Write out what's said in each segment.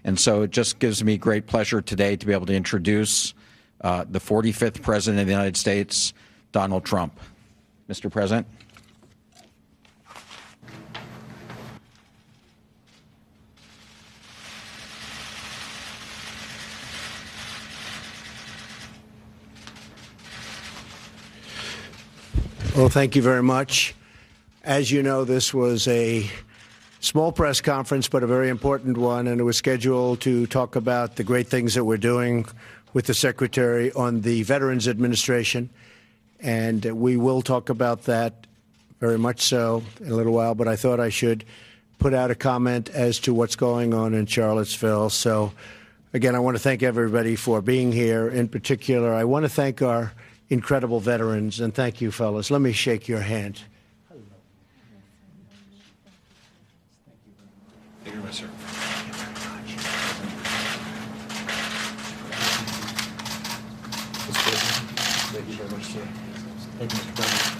And so it just gives me great pleasure today to be able to introduce the 45th President of the United States, Donald Trump. Mr. President. Well, thank you very much. As you know, this was a small press conference, but a very important one, and it was scheduled to talk about the great things that we're doing with the Secretary on the Veterans Administration. And we will talk about that very much so in a little while, but I thought I should put out a comment as to what's going on in Charlottesville. So, again, I want to thank everybody for being here. In particular, I want to thank our incredible veterans, and thank you, fellas. Let me shake your hand. Thank you very much, sir. Thank you very much, sir. Thank you, Mr. President.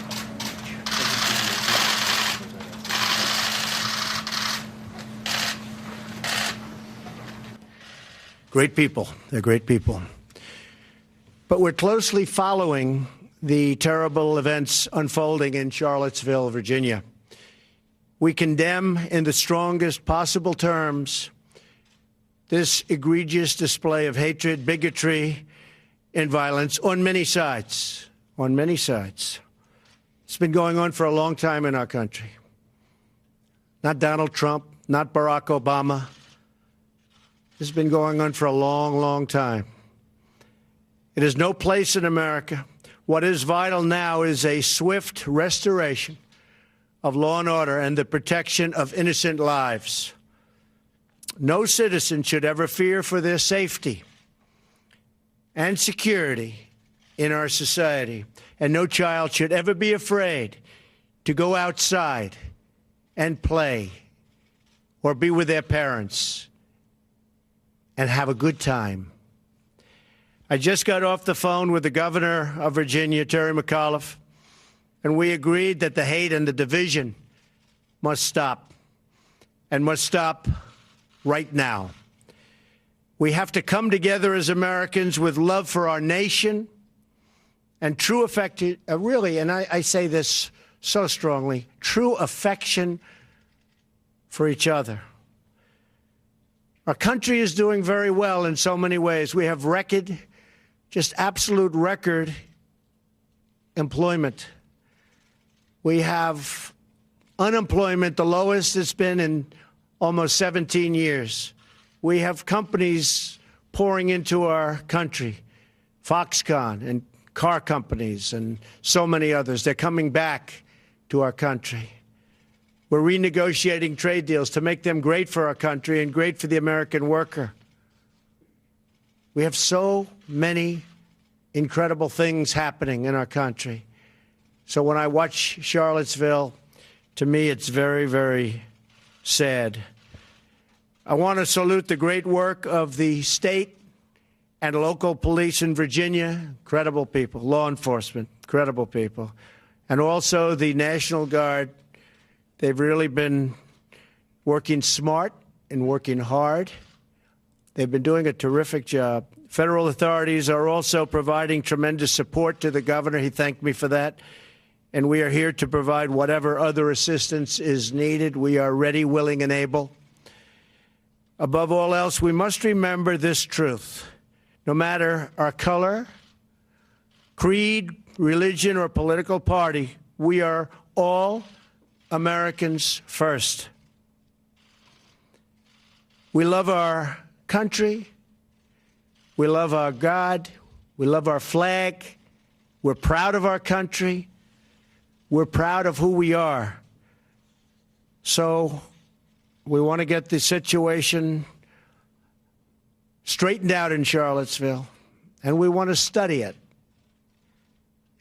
Great people. They're great people. But we're closely following the terrible events unfolding in Charlottesville, Virginia. We condemn in the strongest possible terms this egregious display of hatred, bigotry, and violence on many sides. On many sides. It's been going on for a long time in our country. Not Donald Trump, not Barack Obama. This has been going on for a long, long time. It has no place in America. What is vital now is a swift restoration of law and order and the protection of innocent lives. No citizen should ever fear for their safety and security in our society, and no child should ever be afraid to go outside and play or be with their parents and have a good time. I just got off the phone with the governor of Virginia, Terry McAuliffe, and we agreed that the hate and the division must stop, and must stop right now. We have to come together as Americans with love for our nation and true affection, really, and I say this so strongly, true affection for each other. Our country is doing very well in so many ways. We have record, just absolute record employment. We have unemployment, the lowest it's been in almost 17 years. We have companies pouring into our country, Foxconn and car companies and so many others. They're coming back to our country. We're renegotiating trade deals to make them great for our country and great for the American worker. We have so many incredible things happening in our country. So when I watch Charlottesville, to me, it's very, very sad. I want to salute the great work of the state and local police in Virginia, incredible people, law enforcement, incredible people, and also the National Guard. They've really been working smart and working hard. They've been doing a terrific job. Federal authorities are also providing tremendous support to the governor. He thanked me for that. And we are here to provide whatever other assistance is needed. We are ready, willing, and able. Above all else, we must remember this truth. No matter our color, creed, religion, or political party, we are all Americans first. We love our country. We love our God. We love our flag. We're proud of our country. We're proud of who we are. So we want to get the situation straightened out in Charlottesville, and we want to study it.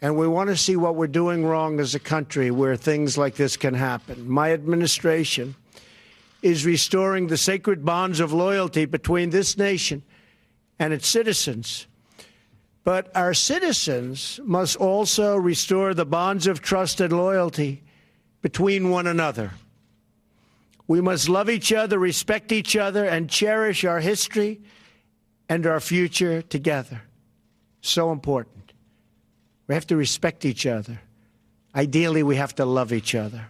And we want to see what we're doing wrong as a country where things like this can happen. My administration is restoring the sacred bonds of loyalty between this nation and its citizens. But our citizens must also restore the bonds of trust and loyalty between one another. We must love each other, respect each other, and cherish our history and our future together. So important. We have to respect each other. Ideally, we have to love each other.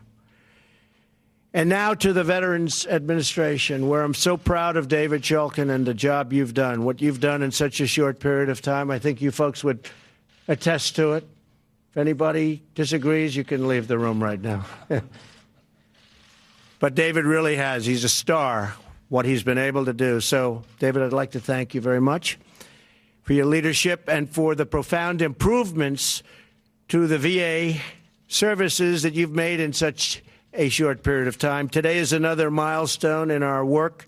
And now to the Veterans Administration, where I'm so proud of David Shulkin and the job you've done, what you've done in such a short period of time. I think you folks would attest to it. If anybody disagrees, you can leave the room right now. But David really has. He's a star, what he's been able to do. So, David, I'd like to thank you very much for your leadership and for the profound improvements to the VA services that you've made in such a short period of time. Today is another milestone in our work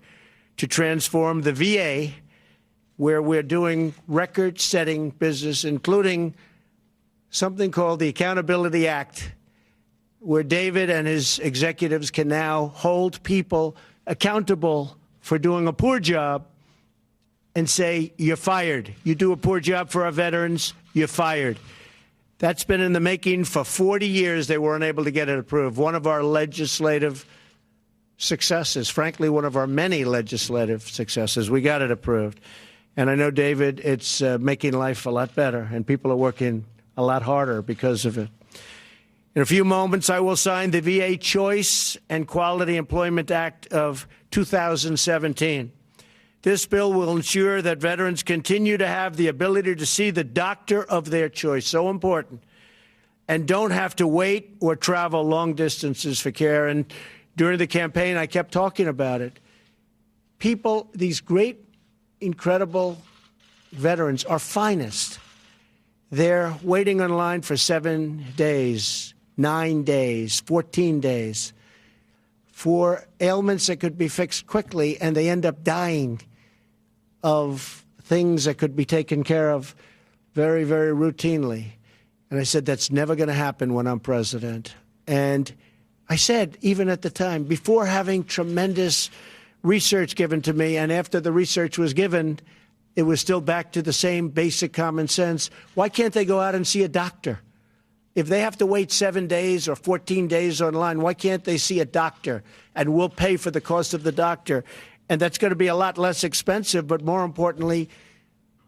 to transform the VA, where we're doing record-setting business, including something called the Accountability Act, where David and his executives can now hold people accountable for doing a poor job and say, you're fired. You do a poor job for our veterans, you're fired. That's been in the making for 40 years. They weren't able to get it approved. One of our legislative successes, frankly, one of our many legislative successes. We got it approved. And I know, David, it's making life a lot better, and people are working a lot harder because of it. In a few moments, I will sign the VA Choice and Quality Employment Act of 2017. This bill will ensure that veterans continue to have the ability to see the doctor of their choice, so important, and don't have to wait or travel long distances for care. And during the campaign, I kept talking about it. People, these great, incredible veterans, our finest, they're waiting on line for 7 days, 9 days, 14 days for ailments that could be fixed quickly, and they end up dying of things that could be taken care of very, very routinely. And I said, that's never going to happen when I'm president. And I said, even at the time, before having tremendous research given to me, and after the research was given, it was still back to the same basic common sense. Why can't they go out and see a doctor? If they have to wait 7 days or 14 days online, why can't they see a doctor? And we'll pay for the cost of the doctor. And that's going to be a lot less expensive, but more importantly,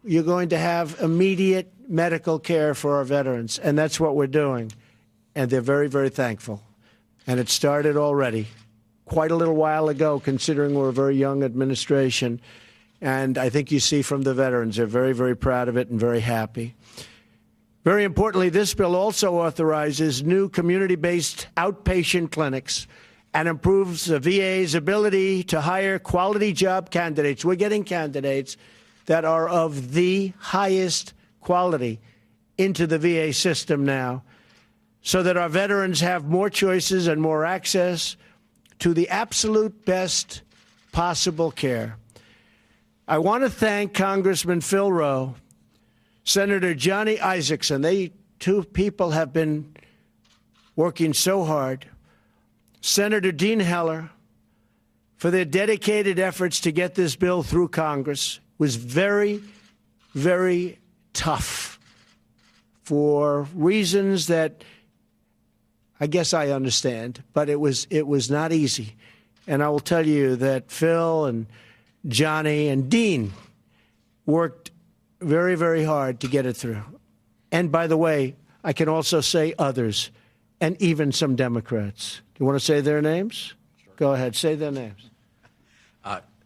you're going to have immediate medical care for our veterans. And that's what we're doing. And they're very, very thankful. And it started already, quite a little while ago, considering we're a very young administration. And I think you see from the veterans, they're very, very proud of it and very happy. Very importantly, this bill also authorizes new community-based outpatient clinics and improves the VA's ability to hire quality job candidates. We're getting candidates that are of the highest quality into the VA system now, so that our veterans have more choices and more access to the absolute best possible care. I want to thank Congressman Phil Rowe, Senator Johnny Isakson. They two people have been working so hard. Senator Dean Heller, for their dedicated efforts to get this bill through Congress. It was very, very tough for reasons that I guess I understand, but it was not easy. And I will tell you that Phil and Johnny and Dean worked very, very hard to get it through. And by the way, I can also say others, and even some Democrats. You want to say their names? Sure. Go ahead, say their names.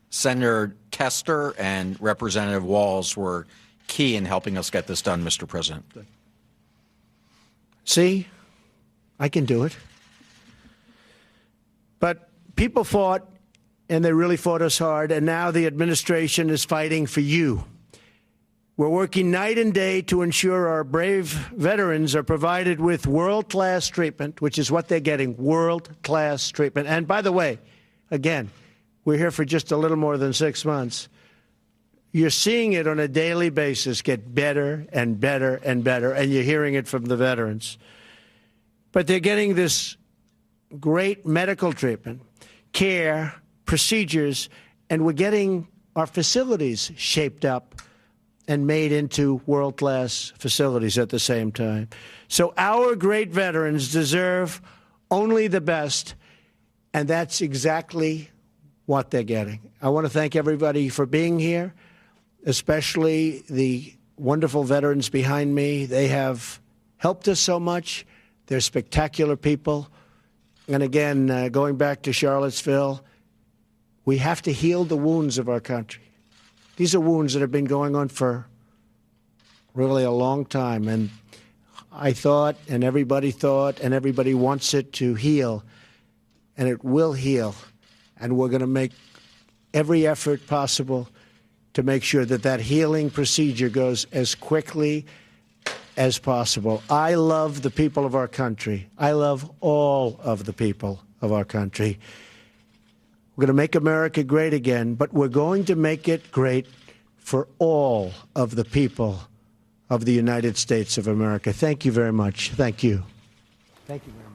Senator Tester and Representative Walz were key in helping us get this done, Mr. President. See, I can do it. But people fought, and they really fought us hard, and now the administration is fighting for you. We're working night and day to ensure our brave veterans are provided with world-class treatment, which is what they're getting, world-class treatment. And by the way, again, we're here for just a little more than 6 months. You're seeing it on a daily basis get better and better and better, and you're hearing it from the veterans. But they're getting this great medical treatment, care, procedures, and we're getting our facilities shaped up and made into world-class facilities at the same time. So our great veterans deserve only the best, And that's exactly what they're getting. I want to thank everybody for being here, especially the wonderful veterans behind me. They have helped us so much. They're spectacular people. And again, going back to Charlottesville, we have to heal the wounds of our country. These are wounds that have been going on for really a long time. And I thought, and everybody wants it to heal, and it will heal. And we're going to make every effort possible to make sure that that healing procedure goes as quickly as possible. I love the people of our country. I love all of the people of our country. We're going to make America great again, but we're going to make it great for all of the people of the United States of America. Thank you very much. Thank you. Thank you very much.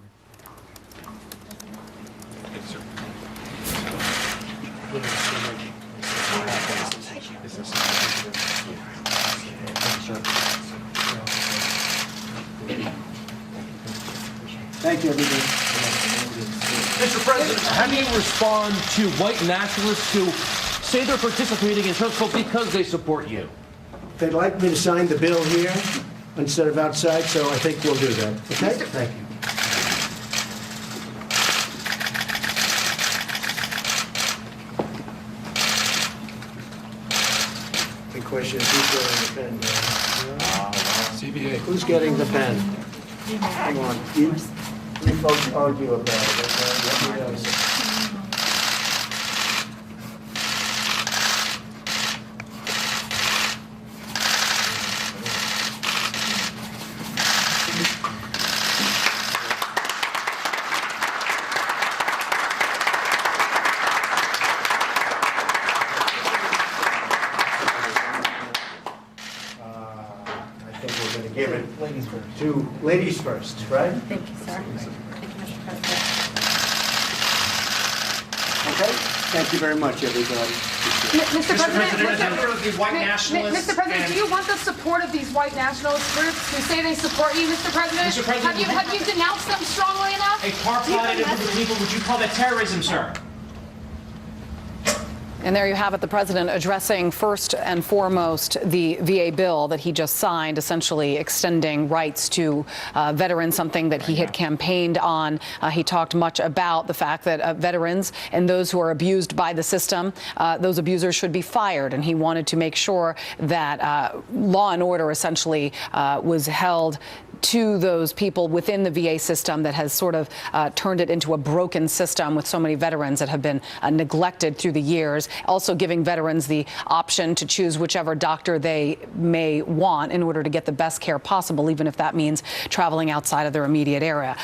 Thank you, everybody. Mr. President, how do you respond to white nationalists who say they're participating in Charlottesville because they support you? They'd like me to sign the bill here instead of outside, so I think we'll do that. Okay? Thank you. The question is who's getting the pen? CBA. Who's getting the pen? Come on. You folks argue about it. Okay? Let me know. I think we're going to give it to ladies first, right? Thank you, sir. Thank you, Mr. President. Okay? Thank you very much, everybody. Mr. President, the white nationalists Mr. President, do you want the support of these white nationalist groups who say they support you, Mr. President? Mr. President, have you denounced them strongly enough? a car-piloted group of people, would you call that terrorism, sir? And there you have it, the president addressing first and foremost the VA bill that he just signed, essentially extending rights to veterans, something that he had campaigned on. He talked much about the fact that veterans and those who are abused by the system, those abusers should be fired. And he wanted to make sure that law and order essentially was held to those people within the VA system that has sort of turned it into a broken system with so many veterans that have been neglected through the years. Also giving veterans the option to choose whichever doctor they may want in order to get the best care possible, even if that means traveling outside of their immediate area.